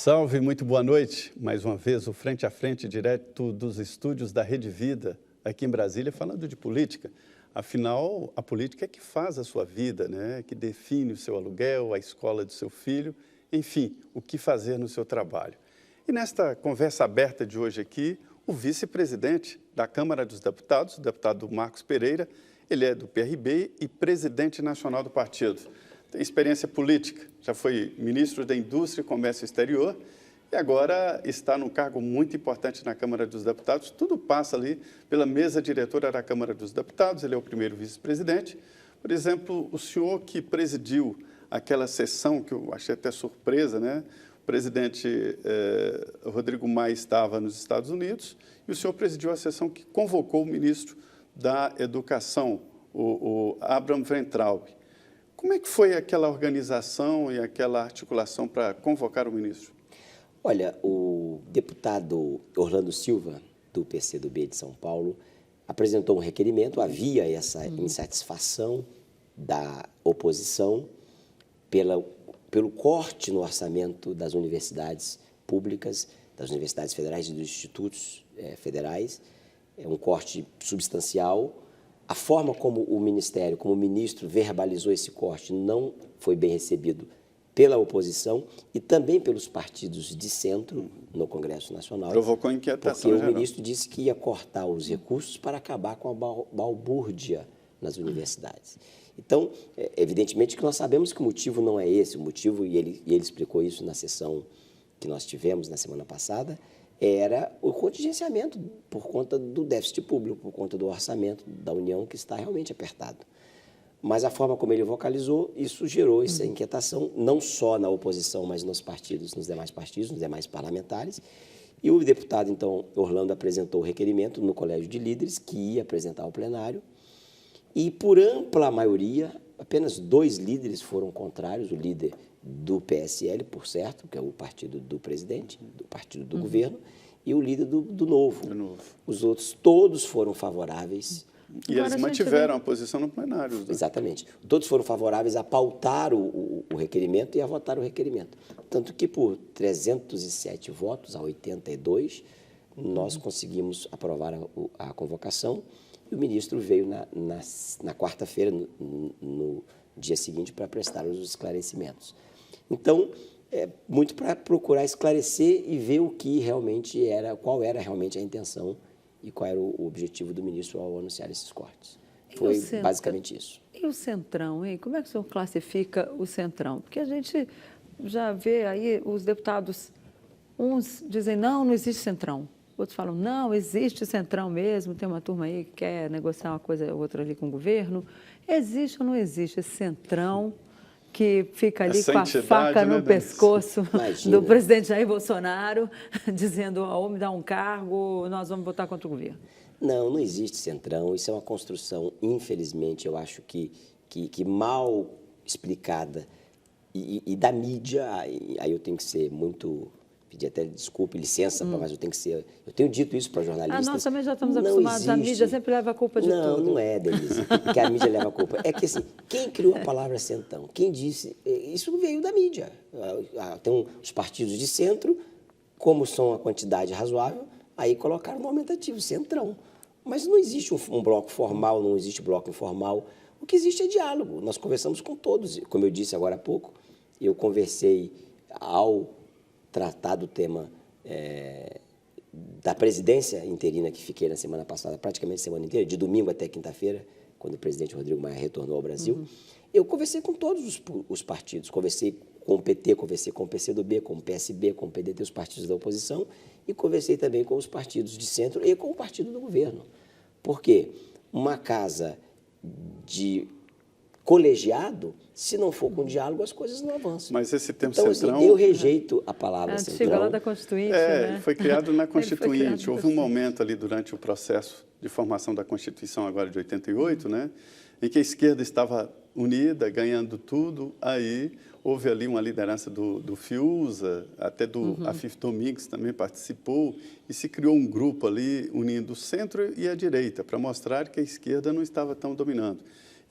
Salve, muito boa noite. Mais uma vez, o Frente a Frente, direto dos estúdios da Rede Vida, aqui em Brasília, falando de política. Afinal, a política é que faz a sua vida, né? Que define o seu aluguel, a escola do seu filho, enfim, o que fazer no seu trabalho. E nesta conversa aberta de hoje aqui, o vice-presidente da Câmara dos Deputados, o deputado Marcos Pereira, ele é do PRB e presidente nacional do partido. Tem experiência política, já foi ministro da Indústria e Comércio Exterior e agora está num cargo muito importante na Câmara dos Deputados. Tudo passa ali pela mesa diretora da Câmara dos Deputados, ele é o primeiro vice-presidente. Por exemplo, o senhor que presidiu aquela sessão, que eu achei até surpresa, né? O presidente Rodrigo Maia estava nos Estados Unidos e o senhor presidiu a sessão que convocou o ministro da Educação, o Abraham Weintraub. Como é que foi aquela organização e aquela articulação para convocar o ministro? Olha, o deputado Orlando Silva, do PCdoB de São Paulo, apresentou um requerimento, havia essa insatisfação da oposição pelo corte no orçamento das universidades públicas, das universidades federais e dos institutos federais, é um corte substancial. A forma como o Ministério, como o ministro verbalizou esse corte não foi bem recebido pela oposição e também pelos partidos de centro no Congresso Nacional. Provocou inquietação porque o ministro disse que ia cortar os recursos para acabar com a balbúrdia nas universidades. Então, evidentemente que nós sabemos que o motivo não é esse, o motivo, e ele explicou isso na sessão que nós tivemos na semana passada, era o contingenciamento por conta do déficit público, por conta do orçamento da União, que está realmente apertado. Mas a forma como ele vocalizou, isso gerou essa inquietação, não só na oposição, mas nos partidos, nos demais partidos, nos demais parlamentares. E o deputado, então, Orlando, apresentou o requerimento no Colégio de Líderes, que ia apresentar ao plenário, e por ampla maioria, apenas 2 líderes foram contrários, o líder do PSL, por certo, que é o partido do presidente, do partido do governo, e o líder do Novo. Os outros todos foram favoráveis. E eles mantiveram a posição no plenário. Né? Exatamente. Todos foram favoráveis a pautar o requerimento e a votar o requerimento. Tanto que, por 307 votos a 82, nós conseguimos aprovar a convocação e o ministro veio na quarta-feira, no dia seguinte, para prestar os esclarecimentos. Então, muito para procurar esclarecer e ver o que realmente qual era realmente a intenção e qual era o objetivo do ministro ao anunciar esses cortes. Foi basicamente isso. E o Centrão, hein? Como é que o senhor classifica o Centrão? Porque a gente já vê aí os deputados, uns dizem, não existe Centrão. Outros falam, não, existe Centrão mesmo, tem uma turma aí que quer negociar uma coisa ou outra ali com o governo. Existe ou não existe esse Centrão que fica ali com a faca no pescoço do presidente Jair Bolsonaro, dizendo, ou me dá um cargo, nós vamos votar contra o governo? Não existe Centrão. Isso é uma construção, infelizmente, eu acho que mal explicada. E da mídia, aí eu tenho que ser muito... Pedir até desculpa e licença, mas eu tenho dito isso para jornalistas. Nós também já estamos acostumados, a mídia sempre leva a culpa de tudo. Não é, Denise, que a mídia leva a culpa. É que, assim, quem criou a palavra Centrão? Quem disse? Isso veio da mídia. Tem os partidos de centro, como são a quantidade razoável, aí colocaram no aumentativo, Centrão. Mas não existe um bloco formal, não existe bloco informal. O que existe é diálogo. Nós conversamos com todos. Como eu disse agora há pouco, eu conversei ao tratar do tema da presidência interina que fiquei na semana passada, praticamente a semana inteira, de domingo até quinta-feira, quando o presidente Rodrigo Maia retornou ao Brasil. Eu conversei com todos os partidos, conversei com o PT, conversei com o PCdoB, com o PSB, com o PDT, os partidos da oposição, e conversei também com os partidos de centro e com o partido do governo. Por quê? Uma casa de colegiado, se não for com diálogo, as coisas não avançam. Mas esse termo então, Centrão... Assim, eu rejeito a palavra Centrão. Chegou lá da Constituinte, né? Foi criado na Constituinte. Houve um momento ali durante o processo de formação da Constituição, agora de 88, né, em que a esquerda estava unida, ganhando tudo, aí houve ali uma liderança do Fiuza, até do Afif Domingues também participou, e se criou um grupo ali unindo o centro e a direita, para mostrar que a esquerda não estava tão dominando.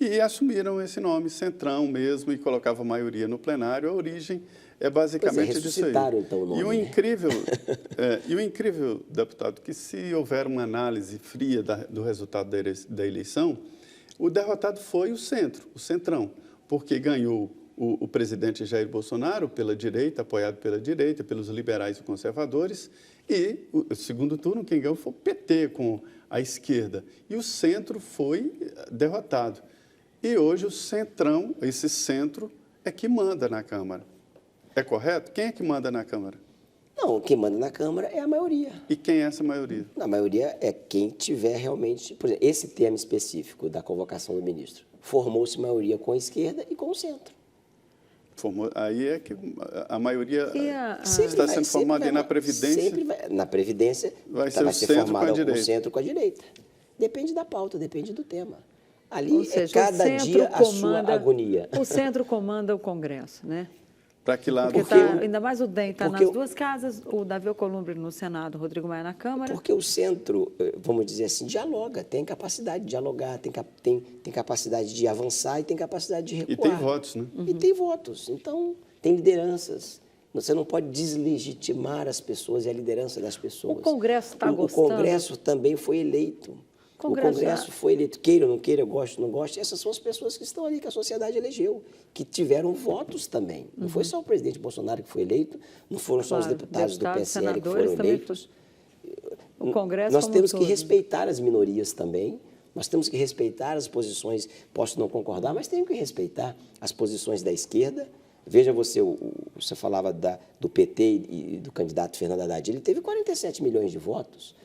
E assumiram esse nome, Centrão mesmo, e colocava a maioria no plenário. A origem é basicamente disso aí. Ressuscitaram, então, o nome, E o né? incrível, deputado, que se houver uma análise fria do resultado da eleição, o derrotado foi o centro, o centrão, porque ganhou o presidente Jair Bolsonaro pela direita, apoiado pela direita, pelos liberais e conservadores, e o segundo turno quem ganhou foi o PT com a esquerda, e o centro foi derrotado. E hoje o centrão, esse centro, é que manda na Câmara. É correto? Quem é que manda na Câmara? Não, quem manda na Câmara é a maioria. E quem é essa maioria? A maioria é quem tiver realmente... Por exemplo, esse tema específico da convocação do ministro, formou-se maioria com a esquerda e com o centro. Aí é que a maioria Sempre está vai- sendo sempre formada vai- e na Previdência. sempre vai- na Previdência vai ser vai o ser centro formada com a com o direita. centro com a direita. Depende da pauta, depende do tema. Ali Ou seja, é cada o centro dia a sua comanda, agonia. O centro comanda o Congresso, né? Para que lado? Porque ainda mais o DEM está porque nas duas casas, o Davi Alcolumbre no Senado, o Rodrigo Maia na Câmara. Porque o centro, vamos dizer assim, dialoga, tem capacidade de dialogar, tem capacidade de avançar e tem capacidade de recuar. E tem votos, né? E tem votos. Então, tem lideranças. Você não pode deslegitimar as pessoas e a liderança das pessoas. O Congresso está gostando? O Congresso também foi eleito. O Congresso Congresso foi eleito, queira ou não queira, goste ou não goste, essas são as pessoas que estão ali, que a sociedade elegeu, que tiveram votos também. Não foi só o presidente Bolsonaro que foi eleito, não foram só os Claro, deputados do deputados, PSL que senadores foram também eleitos. O Congresso Nós como temos um que todo. respeitar as minorias também, nós temos que respeitar as posições, posso não concordar, mas tenho que respeitar as posições da esquerda. Veja você, você falava do PT e do candidato Fernando Haddad, ele teve 47 milhões de votos.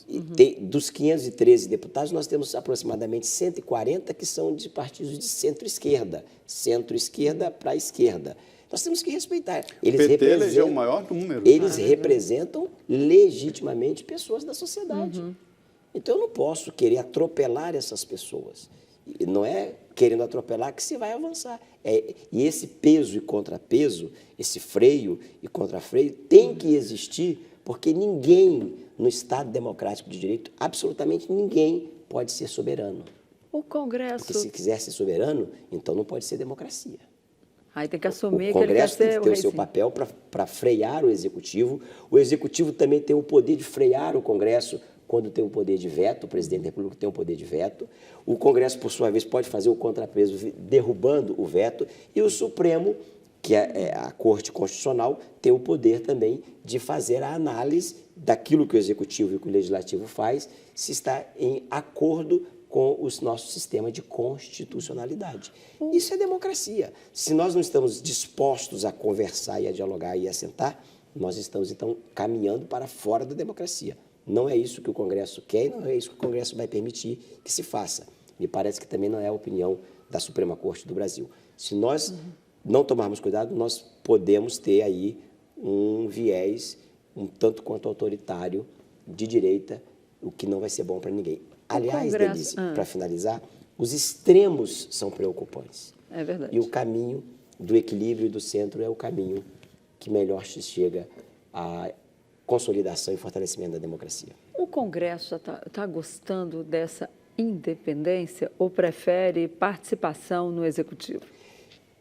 E dos 513 deputados, nós temos aproximadamente 140 que são de partidos de centro-esquerda, centro-esquerda para a esquerda. Nós temos que respeitar. Eles PT representam, elegeu o maior número. eles representam legitimamente pessoas da sociedade. Então, eu não posso querer atropelar essas pessoas. E não é querendo atropelar que se vai avançar. E esse peso e contrapeso, esse freio e contrafreio, tem que existir, porque ninguém no Estado democrático de direito, absolutamente ninguém, pode ser soberano. O Congresso... Porque se quiser ser soberano, então não pode ser democracia. Aí tem que assumir O que ele quer Congresso tem ser que ter o rei, seu sim. papel para frear o Executivo também tem o poder de frear o Congresso quando tem o poder de veto, o presidente da República tem o poder de veto, o Congresso, por sua vez, pode fazer o contrapeso derrubando o veto, e o Supremo, que é a Corte Constitucional, tem o poder também de fazer a análise daquilo que o Executivo e que o Legislativo faz, se está em acordo com o nosso sistema de constitucionalidade. Isso é democracia. Se nós não estamos dispostos a conversar e a dialogar e a sentar, nós estamos, então, caminhando para fora da democracia. Não é isso que o Congresso quer e não é isso que o Congresso vai permitir que se faça. Me parece que também não é a opinião da Suprema Corte do Brasil. Se nós não tomarmos cuidado, nós podemos ter aí um viés um tanto quanto autoritário de direita, o que não vai ser bom para ninguém. Aliás, Denise, para finalizar, os extremos são preocupantes. É verdade. E o caminho do equilíbrio e do centro é o caminho que melhor se chega à consolidação e fortalecimento da democracia. O Congresso já está gostando dessa independência ou prefere participação no Executivo?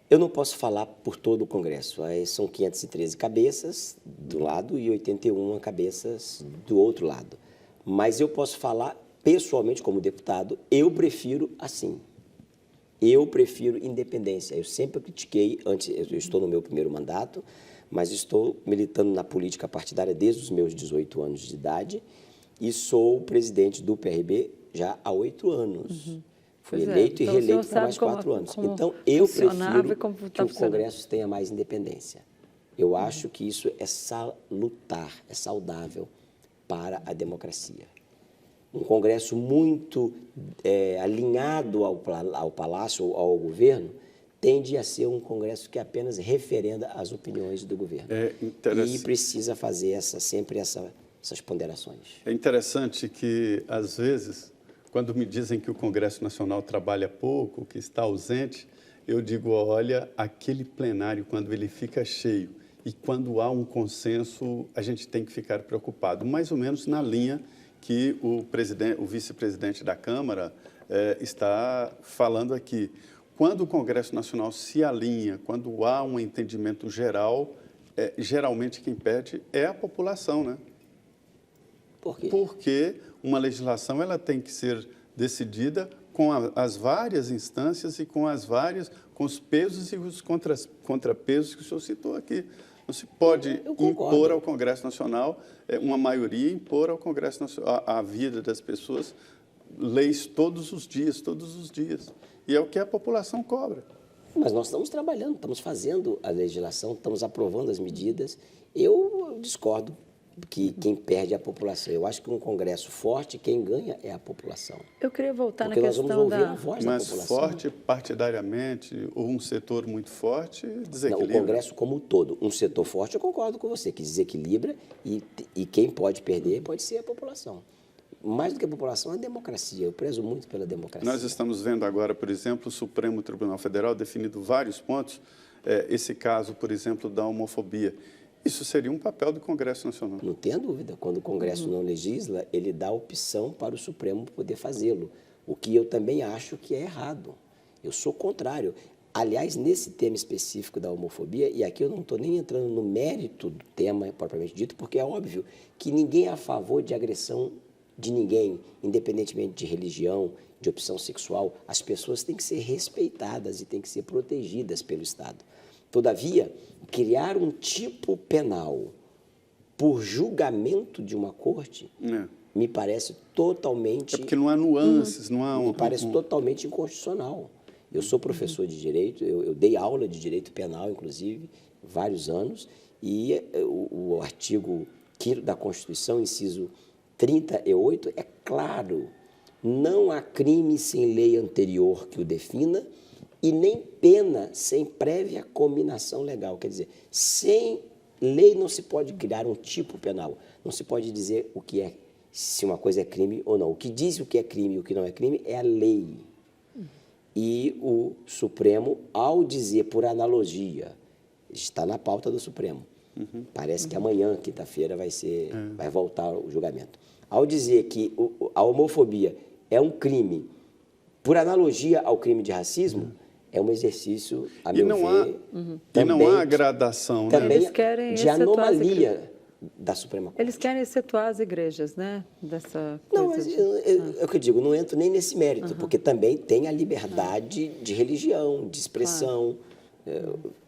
Eu não posso falar por todo o Congresso. São 513 cabeças do lado e 81 cabeças do outro lado. Mas eu posso falar pessoalmente, como deputado, eu prefiro assim. Eu prefiro independência. Eu sempre critiquei, eu estou no meu primeiro mandato, mas estou militando na política partidária desde os meus 18 anos de idade e sou presidente do PRB já há 8 anos. Fui eleito e reeleito por mais 4 anos. Então, eu prefiro que o Congresso tenha mais independência. Eu acho que isso é salutar, é saudável para a democracia. Um Congresso muito alinhado ao Palácio, ao governo, tende a ser um Congresso que apenas referenda as opiniões do governo. E precisa fazer sempre essas ponderações. É interessante que, às vezes, quando me dizem que o Congresso Nacional trabalha pouco, que está ausente, eu digo, olha, aquele plenário, quando ele fica cheio e quando há um consenso, a gente tem que ficar preocupado, mais ou menos na linha que o vice-presidente da Câmara está falando aqui. Quando o Congresso Nacional se alinha, quando há um entendimento geral, geralmente quem perde é a população, né? Por quê? Porque uma legislação ela tem que ser decidida com as várias instâncias e com os pesos e os contrapesos que o senhor citou aqui. Não se pode impor ao Congresso Nacional, uma maioria impor ao Congresso Nacional a vida das pessoas, leis todos os dias. E é o que a população cobra. Mas nós estamos trabalhando, estamos fazendo a legislação, estamos aprovando as medidas. Eu discordo que quem perde é a população. Eu acho que um Congresso forte, quem ganha é a população. Eu queria voltar Porque na nós questão vamos ouvir da... a voz da Mas população. forte partidariamente, ou um setor muito forte, Não, desequilibra. o Congresso como um todo. Um setor forte, eu concordo com você, que desequilibra e quem pode perder pode ser a população. Mais do que a população, a democracia. Eu prezo muito pela democracia. Nós estamos vendo agora, por exemplo, o Supremo Tribunal Federal definindo vários pontos. Esse caso, por exemplo, da homofobia. Isso seria um papel do Congresso Nacional. Não tenha dúvida. Quando o Congresso não legisla, ele dá opção para o Supremo poder fazê-lo. O que eu também acho que é errado. Eu sou contrário. Aliás, nesse tema específico da homofobia, e aqui eu não estou nem entrando no mérito do tema propriamente dito, porque é óbvio que ninguém é a favor de agressão de ninguém, independentemente de religião, de opção sexual. As pessoas têm que ser respeitadas e têm que ser protegidas pelo Estado. Todavia, criar um tipo penal por julgamento de uma corte me parece totalmente... É porque não há nuances, não há... Me parece totalmente inconstitucional. Eu sou professor de Direito, eu dei aula de Direito Penal, inclusive, vários anos, e o artigo 5º da Constituição, inciso 38, é claro, não há crime sem lei anterior que o defina e nem pena sem prévia cominação legal. Quer dizer, sem lei não se pode criar um tipo penal, não se pode dizer o que é, se uma coisa é crime ou não. O que diz o que é crime e o que não é crime é a lei. E o Supremo, ao dizer por analogia, está na pauta do Supremo, parece que amanhã, quinta-feira, vai voltar o julgamento. Ao dizer que a homofobia é um crime, por analogia ao crime de racismo, é um exercício, a meu ver, e não há gradação, né? também Eles querem de anomalia da Suprema Corte. Eles querem excetuar as igrejas, né? Dessa Não, coisa mas é o que eu digo, não entro nem nesse mérito, porque também tem a liberdade de religião, de expressão.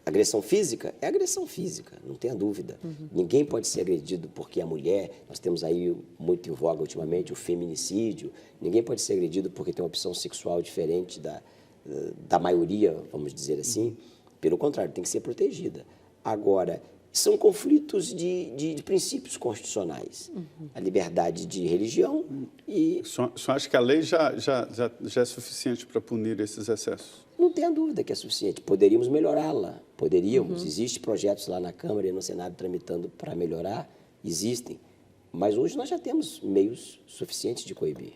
Agressão física é agressão física, não tenha dúvida. Ninguém pode ser agredido porque é mulher. Nós temos aí muito em voga ultimamente o feminicídio. Ninguém pode ser agredido porque tem uma opção sexual diferente da maioria, vamos dizer assim. Pelo contrário, tem que ser protegida. Agora, são conflitos de princípios constitucionais. A liberdade de religião e... O senhor acha que a lei já é suficiente para punir esses excessos? Não tenha dúvida que é suficiente. Poderíamos melhorá-la. Poderíamos. Existem projetos lá na Câmara e no Senado tramitando para melhorar. Existem. Mas hoje nós já temos meios suficientes de coibir.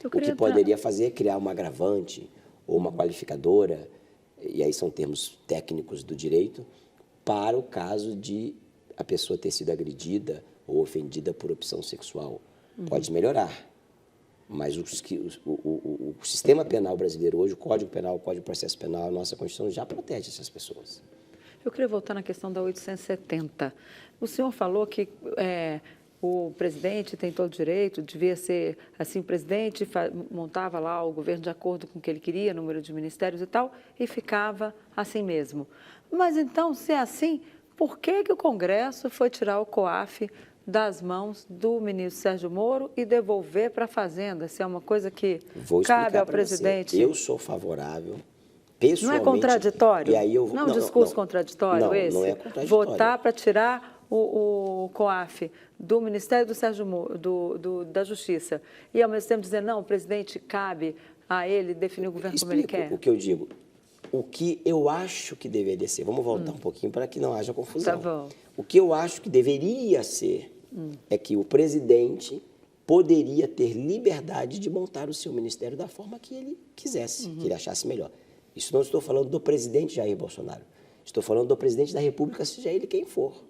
O que poderia fazer é criar uma agravante ou uma qualificadora, e aí são termos técnicos do direito, para o caso de a pessoa ter sido agredida ou ofendida por opção sexual. Pode melhorar. Mas o sistema penal brasileiro hoje, o Código Penal, o Código de Processo Penal, a nossa Constituição já protege essas pessoas. Eu queria voltar na questão da 870. O senhor falou que o presidente tem todo o direito, devia ser assim, o presidente montava lá o governo de acordo com o que ele queria, número de ministérios e tal, e ficava assim mesmo. Mas então, se é assim, por que o Congresso foi tirar o COAF das mãos do ministro Sérgio Moro e devolver para a Fazenda? Se é uma coisa que cabe ao presidente. Eu sou favorável, pessoalmente... Não é contraditório? E aí não é um discurso contraditório esse? Não é contraditório. Votar para tirar o COAF do Ministério do Sérgio Moro, da Justiça, e ao mesmo tempo dizer, não, o presidente cabe a ele definir o governo como ele quer? O que eu digo. O que eu acho que deveria ser, vamos voltar um pouquinho para que não haja confusão. Tá bom. O que eu acho que deveria ser é que o presidente poderia ter liberdade de montar o seu ministério da forma que ele quisesse, que ele achasse melhor. Isso não estou falando do presidente Jair Bolsonaro. Estou falando do presidente da República, seja ele quem for.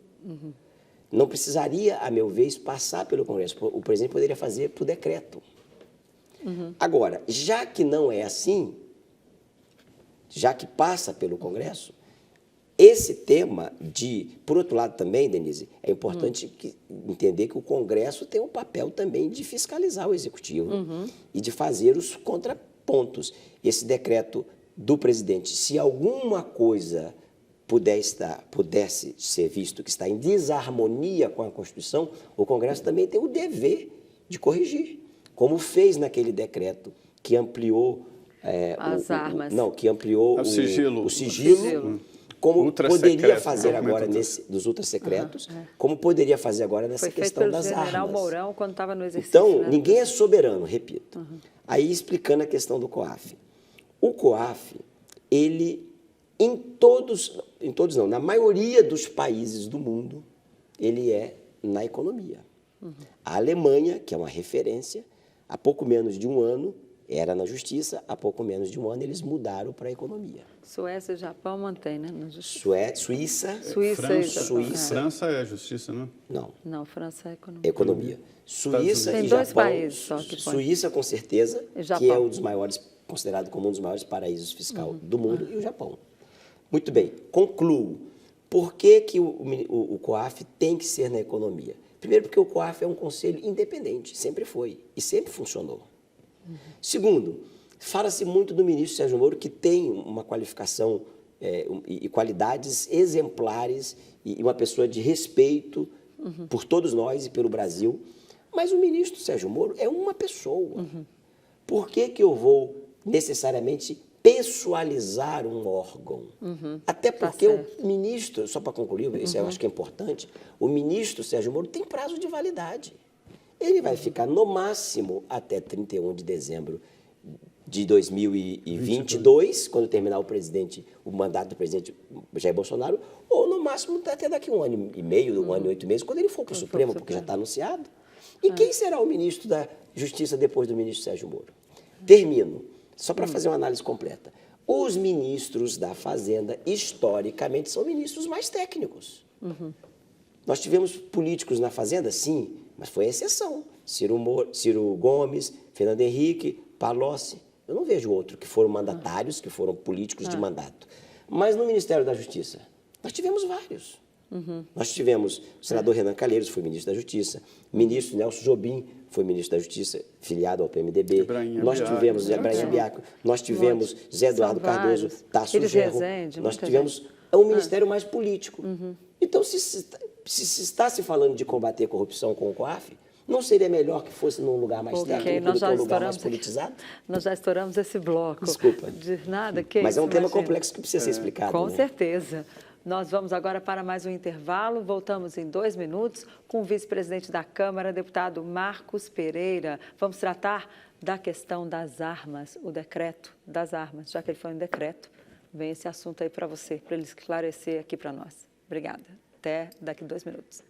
Não precisaria, a meu ver, passar pelo Congresso. O presidente poderia fazer por decreto. Agora, já que não é assim, já que passa pelo Congresso, esse tema por outro lado também, Denise, é importante entender que o Congresso tem um papel também de fiscalizar o Executivo e de fazer os contrapontos. Esse decreto do presidente, se alguma coisa pudesse ser visto que está em desarmonia com a Constituição, o Congresso também tem o dever de corrigir, como fez naquele decreto que ampliou as armas. Que ampliou o sigilo. O sigilo. Como poderia fazer agora dos ultrasecretos, como poderia fazer agora nessa questão das armas. Foi feito pelo general Mourão quando estava no exercício. Então, ninguém é soberano, repito. Aí, explicando a questão do COAF. O COAF, ele, na maioria dos países do mundo, ele é na economia. A Alemanha, que é uma referência, há pouco menos de um ano, era na justiça, há pouco menos de um ano eles mudaram para a economia. Suécia e Japão mantém, né? Na Suíça. França é justiça, não? Não, França é economia. Economia. Suíça tem e dois Japão. Países só que Suíça, com certeza, que é um dos maiores, considerado como um dos maiores paraísos fiscais do mundo, e o Japão. Muito bem, concluo. Por que o COAF tem que ser na economia? Primeiro, porque o COAF é um conselho independente, sempre foi e sempre funcionou. Segundo, fala-se muito do ministro Sérgio Moro, que tem uma qualificação e qualidades exemplares e uma pessoa de respeito por todos nós e pelo Brasil. Mas o ministro Sérgio Moro é uma pessoa. Por que eu vou necessariamente pessoalizar um órgão? Até porque o ministro, só para concluir, isso eu acho que é importante, o ministro Sérgio Moro tem prazo de validade. Ele vai ficar, no máximo, até 31 de dezembro de 2022, quando terminar o mandato do presidente Jair Bolsonaro, ou, no máximo, até daqui a 1 ano e meio, 1 ano e 8 meses, quando ele for para o Supremo, porque já está anunciado. E quem será o ministro da Justiça depois do ministro Sérgio Moro? Termino, só para fazer uma análise completa. Os ministros da Fazenda, historicamente, são ministros mais técnicos. Nós tivemos políticos na Fazenda, sim, mas foi exceção. Ciro Gomes, Fernando Henrique, Palocci. Eu não vejo outro que foram mandatários, que foram políticos de mandato. Mas no Ministério da Justiça, nós tivemos vários. Nós tivemos o senador Renan Calheiros, foi ministro da Justiça, o ministro Nelson Jobim foi ministro da Justiça, filiado ao PMDB. Nós tivemos Ebraim Biaco, nós tivemos Zé Eduardo Cardoso, Tasso Genro. Nós tivemos um ministério mais político. Então, se está se falando de combater a corrupção com o COAF, não seria melhor que fosse num lugar mais técnico do que um lugar mais politizado? Nós já estouramos esse bloco. Desculpa. De nada, mas é um tema complexo que precisa ser explicado. Com certeza. Nós vamos agora para mais um intervalo. Voltamos em 2 minutos com o vice-presidente da Câmara, deputado Marcos Pereira. Vamos tratar da questão das armas, o decreto das armas. Já que ele foi um decreto, vem esse assunto aí para você, para ele esclarecer aqui para nós. Obrigada. Até daqui a 2 minutos.